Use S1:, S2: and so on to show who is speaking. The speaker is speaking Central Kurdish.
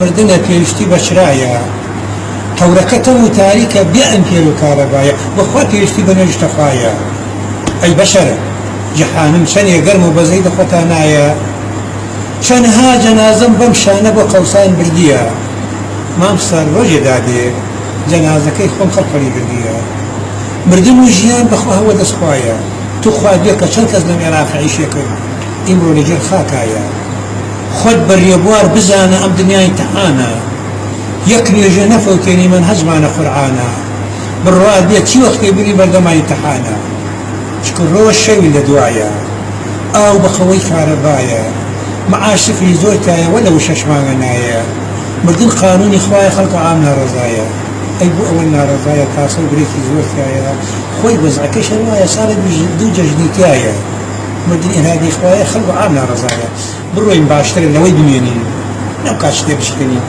S1: مردنە پێویستی بەچرایە تەورەکەتەوە و تاریکە بێئەن پێر و کارەبایە بەخوا پێویستی بە نوێژتەخوایە ئەی بەشەرە جەحانم چەندێ گەرم و بەزەی دەخۆتان نایە چەندها جەنازەم بەم شانە بۆ قەوسان بردیە مام سەر ڕۆژێ دادێ جەنازەکەی خۆم خەڵقەری بردیە مردن و ژیان بەخوا هەوە دەستخوایە تو خوا بێ کە چەند کەس لەم عێراقە عیشێکرد ئیمڕۆ لەگەڵ خاکایە خۆت بەڕێبوار بزانە ئەم دنیای تەعانە یەک نوێژە نەفەوتێنی من هەزمانە قورعانە بڕوات بێت چی وەختێ بری بەردەمای تەحانە چکە ڕۆژ شەوی لە دوایە ئاو بەخەوەی کارەبایە مەعاش سفری زۆر تایە وە لەو شەش مانگە نایە مردن قانونی خوایە خەڵکە عام ناڕەزایە ئەی بۆ ئەوە ناڕەزایە تاسە و برێکی زۆر تایە خۆی وەزعەکەی شەروایە ساڵی دوو جەژنی تایە مردن ئێرادی خوایە خەڵکە عام ناڕەزایە بڕۆین باشترە لەوەی بمێنین نەو کات شتێ بشکنین